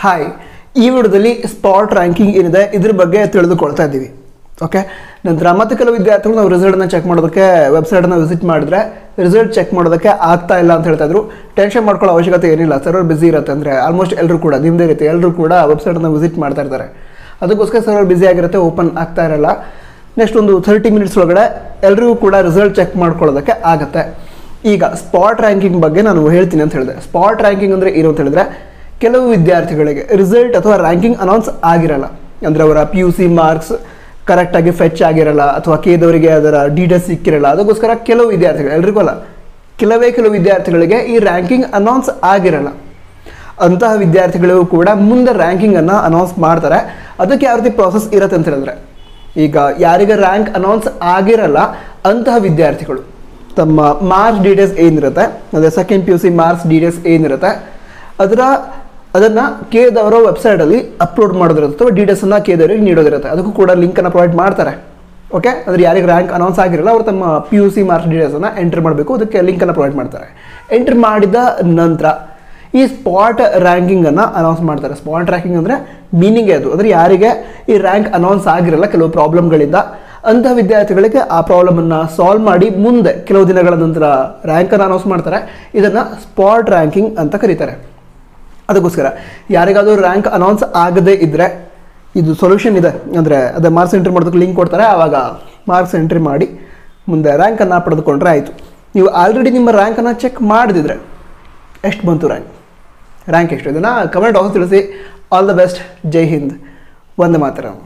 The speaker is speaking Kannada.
ಹಾಯ್, ಈ ವಿಡಿಯೋದಲ್ಲಿ ಸ್ಪಾಟ್ ರ್ಯಾಂಕಿಂಗ್ ಏನಿದೆ ಇದ್ರ ಬಗ್ಗೆ ತಿಳಿದುಕೊಳ್ತಾ ಇದ್ದೀವಿ. ಓಕೆ, ನಂತರ ಮತ್ತೆ ಕೆಲವು ವಿದ್ಯಾರ್ಥಿಗಳು ನಾವು ರಿಸಲ್ಟನ್ನು ಚೆಕ್ ಮಾಡೋದಕ್ಕೆ ವೆಬ್ಸೈಟನ್ನು ವಿಸಿಟ್ ಮಾಡಿದ್ರೆ ರಿಸಲ್ಟ್ ಚೆಕ್ ಮಾಡೋದಕ್ಕೆ ಆಗ್ತಾ ಇಲ್ಲ ಅಂತ ಹೇಳ್ತಾ ಇದ್ರು. ಟೆನ್ಷನ್ ಮಾಡ್ಕೊಳ್ಳೋ ಅವಶ್ಯಕತೆ ಏನಿಲ್ಲ, ಸರ್ವರ್ ಬಿಸಿ ಇರುತ್ತೆ. ಅಂದರೆ ಆಲ್ಮೋಸ್ಟ್ ಎಲ್ಲರೂ ಕೂಡ ನಿಮ್ಮದೇ ರೀತಿ ಎಲ್ಲರೂ ಕೂಡ ವೆಬ್ಸೈಟನ್ನು ವಿಸಿಟ್ ಮಾಡ್ತಾ ಇರ್ತಾರೆ. ಅದಕ್ಕೋಸ್ಕರ ಸರ್ವರ್ ಬಿಸಿ ಆಗಿರುತ್ತೆ, ಓಪನ್ ಆಗ್ತಾ ಇರಲ್ಲ. ನೆಕ್ಸ್ಟ್ ಒಂದು 30 ಮಿನಿಟ್ಸ್ ಒಳಗಡೆ ಎಲ್ರಿಗೂ ಕೂಡ ರಿಸಲ್ಟ್ ಚೆಕ್ ಮಾಡ್ಕೊಳ್ಳೋದಕ್ಕೆ ಆಗುತ್ತೆ. ಈಗ ಸ್ಪಾಟ್ ರ್ಯಾಂಕಿಂಗ್ ಬಗ್ಗೆ ನಾನು ಹೇಳ್ತೀನಿ ಅಂತ ಹೇಳಿದೆ. ಸ್ಪಾಟ್ ರ್ಯಾಂಕಿಂಗ್ ಅಂದರೆ ಏನು ಅಂತ ಹೇಳಿದ್ರೆ, ಕೆಲವು ವಿದ್ಯಾರ್ಥಿಗಳಿಗೆ ರಿಸಲ್ಟ್ ಅಥವಾ ರ್ಯಾಂಕಿಂಗ್ ಅನೌನ್ಸ್ ಆಗಿರಲ್ಲ. ಅಂದರೆ ಅವರ PUC ಮಾರ್ಕ್ಸ್ ಕರೆಕ್ಟಾಗಿ ಫೆಚ್ ಆಗಿರಲ್ಲ, ಅಥವಾ ಕೇದವರಿಗೆ ಅದರ ಡೀಟೇಲ್ಸ್ ಸಿಕ್ಕಿರಲ್ಲ. ಅದಕ್ಕೋಸ್ಕರ ಕೆಲವು ವಿದ್ಯಾರ್ಥಿಗಳು, ಎಲ್ರಿಗೂ ಅಲ್ಲ, ಕೆಲವು ವಿದ್ಯಾರ್ಥಿಗಳಿಗೆ ಈ ರ್ಯಾಂಕಿಂಗ್ ಅನೌನ್ಸ್ ಆಗಿರಲ್ಲ. ಅಂತಹ ವಿದ್ಯಾರ್ಥಿಗಳಿಗೂ ಕೂಡ ಮುಂದೆ ರ್ಯಾಂಕಿಂಗನ್ನು ಅನೌನ್ಸ್ ಮಾಡ್ತಾರೆ. ಅದಕ್ಕೆ ಯಾವ ರೀತಿ ಪ್ರಾಸೆಸ್ ಇರುತ್ತೆ ಅಂತ ಹೇಳಿದ್ರೆ, ಈಗ ಯಾರಿಗೆ ರ್ಯಾಂಕ್ ಅನೌನ್ಸ್ ಆಗಿರಲ್ಲ ಅಂತಹ ವಿದ್ಯಾರ್ಥಿಗಳು ತಮ್ಮ ಮಾರ್ಕ್ಸ್ ಡೀಟೇಲ್ಸ್ ಏನಿರುತ್ತೆ, ಅದೇ ಸೆಕೆಂಡ್ PUC ಮಾರ್ಕ್ಸ್ ಡೀಟೇಲ್ಸ್ ಏನಿರುತ್ತೆ ಅದನ್ನು ಕೇದವರ ವೆಬ್ಸೈಟಲ್ಲಿ ಅಪ್ಲೋಡ್ ಮಾಡೋದಿರುತ್ತೆ, ಅಥವಾ ಡೀಟೇಲ್ಸನ್ನು ಕೇದವರಿಗೆ ನೀಡೋದಿರುತ್ತೆ. ಅದಕ್ಕೂ ಕೂಡ ಲಿಂಕನ್ನು ಪ್ರೊವೈಡ್ ಮಾಡ್ತಾರೆ. ಓಕೆ, ಅಂದರೆ ಯಾರಿಗೆ ರ್ಯಾಂಕ್ ಅನೌನ್ಸ್ ಆಗಿರಲ್ಲ ಅವರು ತಮ್ಮ PUC ಮಾರ್ಕ್ಸ್ ಡೀಟೇಲ್ಸನ್ನು ಎಂಟ್ರ್ ಮಾಡಬೇಕು. ಅದಕ್ಕೆ ಲಿಂಕನ್ನು ಪ್ರೊವೈಡ್ ಮಾಡ್ತಾರೆ. ಎಂಟ್ರ್ ಮಾಡಿದ ನಂತರ ಈ ಸ್ಪಾಟ್ ರ್ಯಾಂಕಿಂಗನ್ನು ಅನೌನ್ಸ್ ಮಾಡ್ತಾರೆ. ಸ್ಪಾಟ್ ರ್ಯಾಂಕಿಂಗ್ ಅಂದರೆ ಮೀನಿಂಗೇ ಅದು. ಅಂದರೆ ಯಾರಿಗೆ ಈ ರ್ಯಾಂಕ್ ಅನೌನ್ಸ್ ಆಗಿರಲ್ಲ ಕೆಲವು ಪ್ರಾಬ್ಲಮ್ಗಳಿಂದ, ಅಂತಹ ವಿದ್ಯಾರ್ಥಿಗಳಿಗೆ ಆ ಪ್ರಾಬ್ಲಮನ್ನು ಸಾಲ್ವ್ ಮಾಡಿ ಮುಂದೆ ಕೆಲವು ದಿನಗಳ ನಂತರ ರ್ಯಾಂಕನ್ನು ಅನೌನ್ಸ್ ಮಾಡ್ತಾರೆ. ಇದನ್ನು ಸ್ಪಾಟ್ ರ್ಯಾಂಕಿಂಗ್ ಅಂತ ಕರೀತಾರೆ. ಅದಕ್ಕೋಸ್ಕರ ಯಾರಿಗಾದರೂ ರ್ಯಾಂಕ್ ಅನೌನ್ಸ್ ಆಗದೇ ಇದ್ದರೆ ಇದು ಸೊಲ್ಯೂಷನ್ ಇದೆ. ಅಂದರೆ ಅದೇ ಮಾರ್ಕ್ಸ್ ಎಂಟ್ರಿ ಮಾಡೋದಕ್ಕೆ ಲಿಂಕ್ ಕೊಡ್ತಾರೆ. ಆವಾಗ ಮಾರ್ಕ್ಸ್ ಎಂಟ್ರಿ ಮಾಡಿ ಮುಂದೆ ರ್ಯಾಂಕನ್ನು ಪಡೆದುಕೊಂಡ್ರೆ ಆಯಿತು. ನೀವು ಆಲ್ರೆಡಿ ನಿಮ್ಮ ರ್ಯಾಂಕನ್ನು ಚೆಕ್ ಮಾಡಿದಿದ್ರೆ ಎಷ್ಟು ಬಂತು ರ್ಯಾಂಕ್ ಎಷ್ಟು, ಇದನ್ನು ಕಮೆಂಟ್ ಬಾಕ್ಸ್ ತಿಳಿಸಿ. All the best. ಜೈ ಹಿಂದ್. ವಂದೇ ಮಾತರಂ.